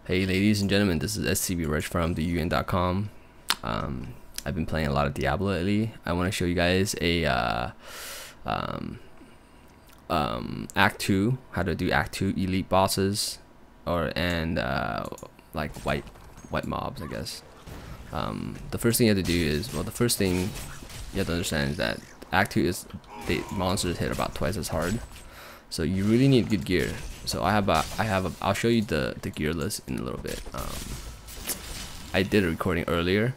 Hey ladies and gentlemen, this is SCB Rich from theUN.com. I've been playing a lot of Diablo lately. I want to show you guys a Act 2, how to do Act 2 elite bosses, and like white mobs, I guess. The first thing you have to do is, well, the first thing you have to understand is that Act 2 is the monsters hit about twice as hard, so you really need good gear. So I'll show you the gear list in a little bit. I did a recording earlier,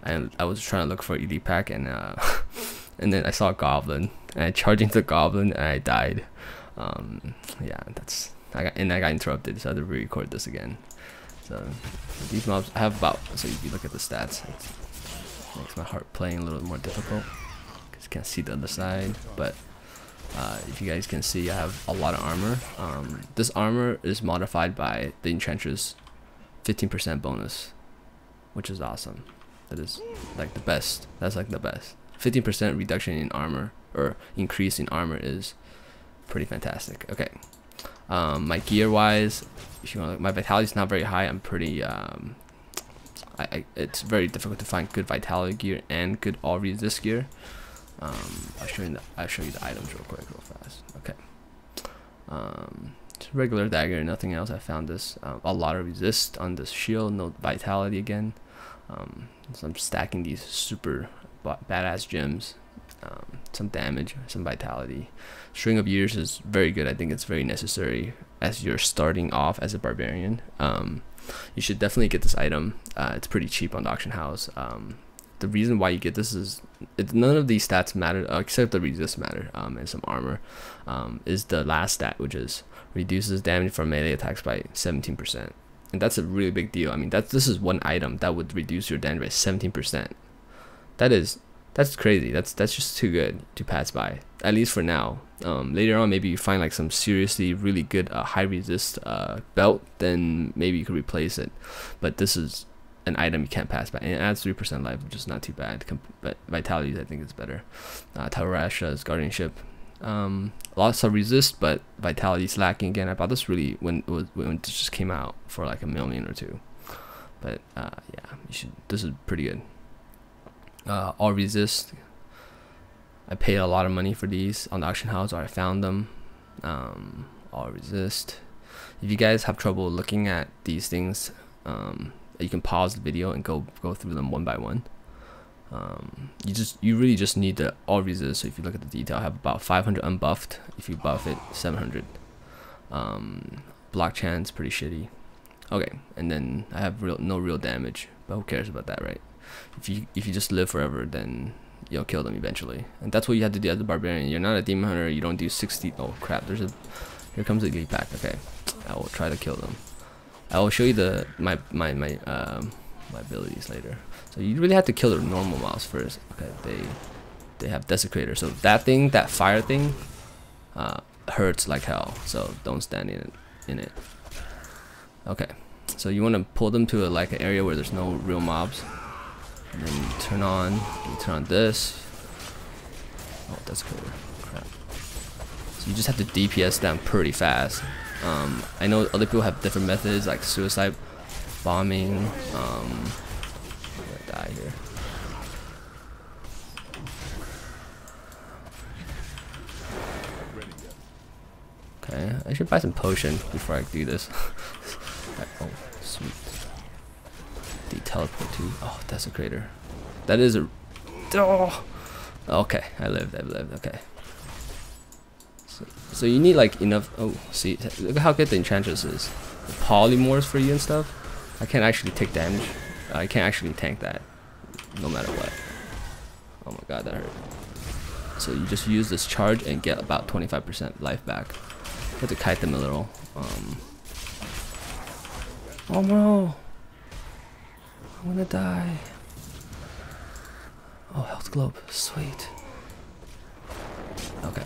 and I was trying to look for elite pack, and and then I saw a goblin, and I charged into the goblin, and I died. Yeah, I got interrupted, so I had to re-record this again. So these mobs I have about, so if you look at the stats, it makes my heart playing a little more difficult because you can't see the other side. But if you guys can see, I have a lot of armor. This armor is modified by the Enchantress 15% bonus, which is awesome. That is like the best. That's like the best. 15% reduction in armor, or increase in armor, is pretty fantastic. Okay. My gear wise, if you want, my vitality is not very high. I'm pretty it's very difficult to find good vitality gear and good all resist gear. I'll show you the items real quick, real fast. Okay. Just regular dagger, nothing else. I found this a lot of resist on this shield, no vitality again. So I'm stacking these super badass gems. Some damage, some vitality. String of Years is very good. I think it's very necessary as you're starting off as a barbarian. You should definitely get this item. It's pretty cheap on the auction house. The reason why you get this is none of these stats matter except the resist matter, and some armor. Is the last stat, which is reduces damage from melee attacks by 17%, and that's a really big deal. I mean, this is one item that would reduce your damage by 17%. That's crazy. That's just too good to pass by, at least for now. Later on, maybe you find like some seriously really good high resist belt, then maybe you could replace it. But this is an item you can't pass by, and it adds 3% life, which is not too bad. But vitality, I think, is better. Tarasha's guardianship, lots of resist, but vitality is lacking again. I bought this really when it just came out for like $1 million or $2 million. But yeah, you should. This is pretty good. All resist. I paid a lot of money for these on the auction house, or I found them. All resist. If you guys have trouble looking at these things, you can pause the video and go through them one by one. You really just need the all resist. So if you look at the detail, I have about 500 unbuffed. If you buff it, 700. Block chance pretty shitty. Okay, and then I have no real damage, but who cares about that, right? If you just live forever, then you'll kill them eventually, and that's what you have to do as a barbarian. You're not a demon hunter. You don't do 60. Oh crap! Here comes the elite pack. Okay, I will try to kill them. I will show you my abilities later. So you really have to kill the normal mobs first. Okay, they have desecrator. So that fire thing hurts like hell. So don't stand in it. Okay, so you want to pull them to like an area where there's no real mobs. And then you turn on this. Oh, that's cool. Crap. So you just have to DPS them pretty fast. I know other people have different methods, like suicide bombing. I'm gonna die here. Okay, I should buy some potion before I do this. Oh, sweet. The teleport to, oh, desecrator. That is a, oh, okay, I lived, okay. So you need like enough, oh, see, look how good the Enchantress is. The polymorphs for you and stuff. I can't actually take damage. I can't actually tank that, no matter what. Oh my god, that hurt. So you just use this charge and get about 25% life back. You have to kite them a little. Oh no! I'm gonna die. Oh, health globe, sweet. Okay,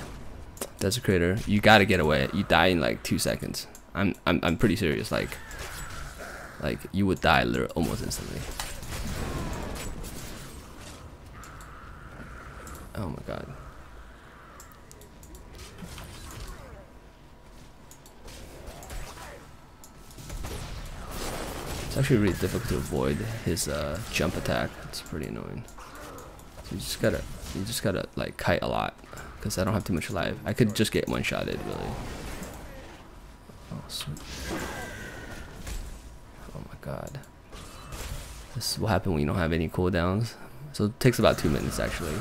desecrator, you gotta get away. You die in like 2 seconds. I'm pretty serious. Like you would die literally almost instantly. Oh my god. It's actually really difficult to avoid his jump attack. It's pretty annoying. So you just gotta like kite a lot, because I don't have too much life. I could just get one-shotted really. Oh sweet. Oh my god. This is what happens when you don't have any cooldowns. So it takes about 2 minutes actually.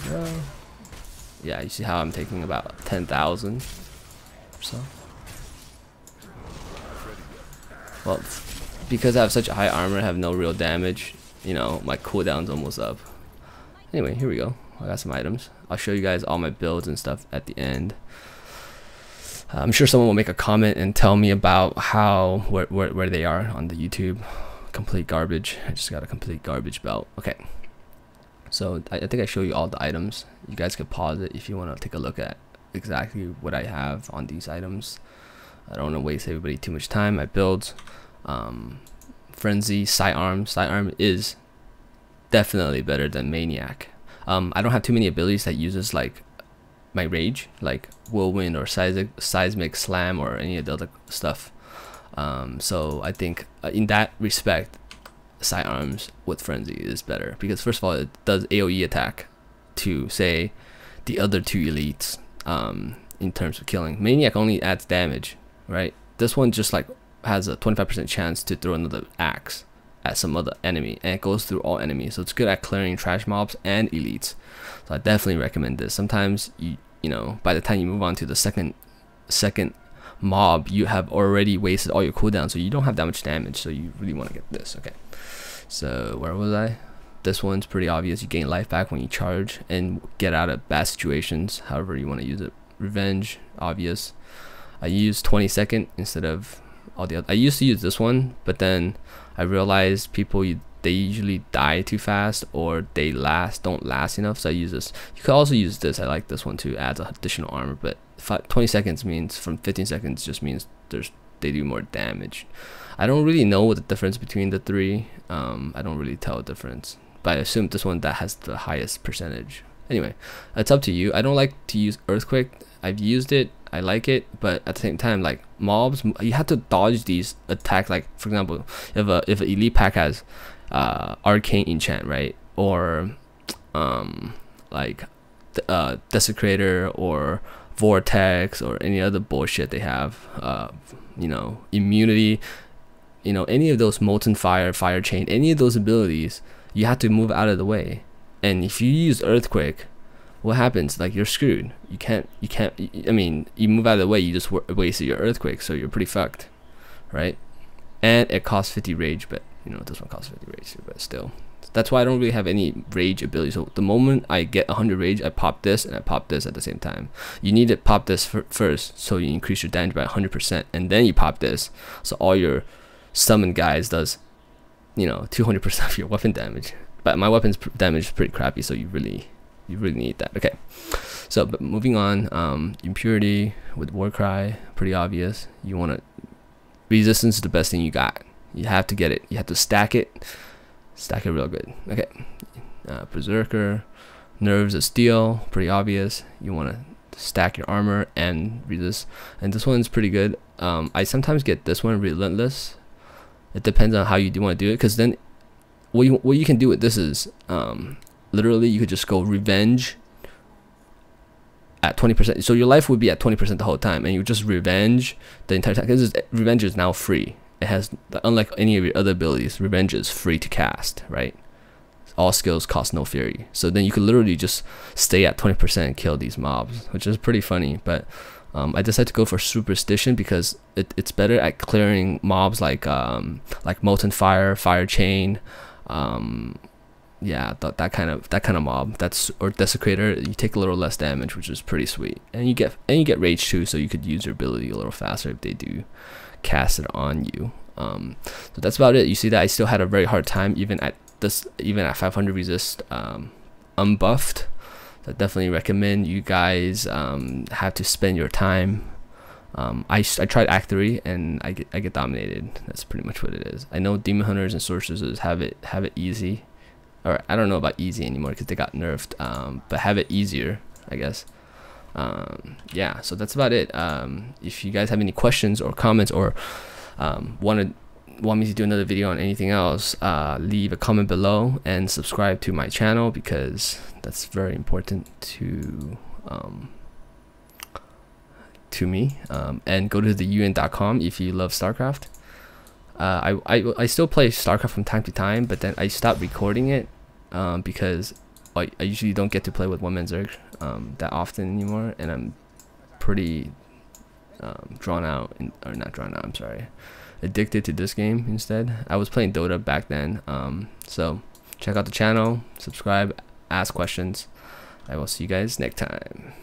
There we go. Yeah, you see how I'm taking about 10,000 or so. Well, because I have such a high armor, I have no real damage. You know, my cooldown's almost up. Anyway, here we go. I got some items. I'll show you guys all my builds and stuff at the end. I'm sure someone will make a comment and tell me about where they are on the YouTube. Complete garbage. I just got a complete garbage belt. Okay. So I think I show you all the items. You guys could pause it if you want to take a look at exactly what I have on these items. I don't want to waste everybody too much time. My builds, Frenzy, Sidearm. Sidearm is definitely better than Maniac. I don't have too many abilities that uses like my rage, like Whirlwind or Seismic Slam or any of the other stuff. So I think in that respect, Sidearms with Frenzy is better, because first of all it does AoE attack to say the other two elites in terms of killing. Maniac only adds damage, right? This one just like has a 25% chance to throw another axe at some other enemy, and it goes through all enemies, so it's good at clearing trash mobs and elites. So I definitely recommend this. Sometimes you know, by the time you move on to the second mob, you have already wasted all your cooldown, so you don't have that much damage, so you really want to get this. Okay, so where was I? This one's pretty obvious. You gain life back when you charge and get out of bad situations, however you want to use it. Revenge, obvious. I use 22nd instead of all the other. I used to use this one, but then I realized people, they usually die too fast, or they don't last enough, so I use this. You could also use this. I like this one too, adds additional armor, but 20 seconds means from 15 seconds just means they do more damage. I don't really know what the difference between the three. I don't really tell a difference, but I assume this one that has the highest percentage. Anyway, it's up to you. I don't like to use Earthquake. I've used it, I like it, but at the same time, like mobs, you have to dodge these attacks. Like for example, if an elite pack has arcane enchant, right, or like Desecrator or Vortex or any other bullshit they have, you know, immunity, you know, any of those molten fire, fire chain, any of those abilities, you have to move out of the way. And if you use Earthquake, what happens? Like, you're screwed. You can't, I mean, you move out of the way, you just wasted your Earthquake, so you're pretty fucked, right? And it costs 50 rage, but you know, this one costs 50 rage too, but still. That's why I don't really have any rage ability. So the moment I get 100 rage, I pop this and I pop this at the same time. You need to pop this first, so you increase your damage by 100%, and then you pop this, so all your summon guys does, you know, 200% of your weapon damage. But my weapon's damage is pretty crappy, so you really need that. Okay, so but moving on, Impurity with Warcry, pretty obvious. You want to, resistance is the best thing you got. You have to get it. You have to stack it real good. Okay, Berserker, Nerves of Steel, pretty obvious. You want to stack your armor and resist, and this one's pretty good. I sometimes get this one, Relentless. It depends on how you do want to do it, because then what you can do with this is literally you could just go Revenge at 20%, so your life would be at 20% the whole time, and you just Revenge the entire time, because Revenge is now free. It has, unlike any of your other abilities, Revenge is free to cast, right? All skills cost no fury, so then you could literally just stay at 20% and kill these mobs, which is pretty funny. But I decided to go for Superstition because it's better at clearing mobs like Molten Fire, Fire Chain, yeah, that kind of mob. Or Desecrator. You take a little less damage, which is pretty sweet, and you get rage too, so you could use your ability a little faster if they do cast it on you. So that's about it. You see that I still had a very hard time even at 500 resist unbuffed. So I definitely recommend you guys have to spend your time. I tried Act 3 and I get dominated. That's pretty much what it is. I know Demon Hunters and Sorceresses have it easy, or I don't know about easy anymore because they got nerfed, but have it easier, I guess. Yeah, so that's about it. If you guys have any questions or comments or want me to do another video on anything else, leave a comment below and subscribe to my channel, because that's very important to me. And go to theun.com if you love StarCraft. I still play StarCraft from time to time, but then I stopped recording it because I usually don't get to play with one-man Zerg that often anymore, and I'm pretty drawn out, or not drawn out, I'm sorry, addicted to this game instead. I was playing Dota back then. So check out the channel, subscribe, ask questions. I will see you guys next time.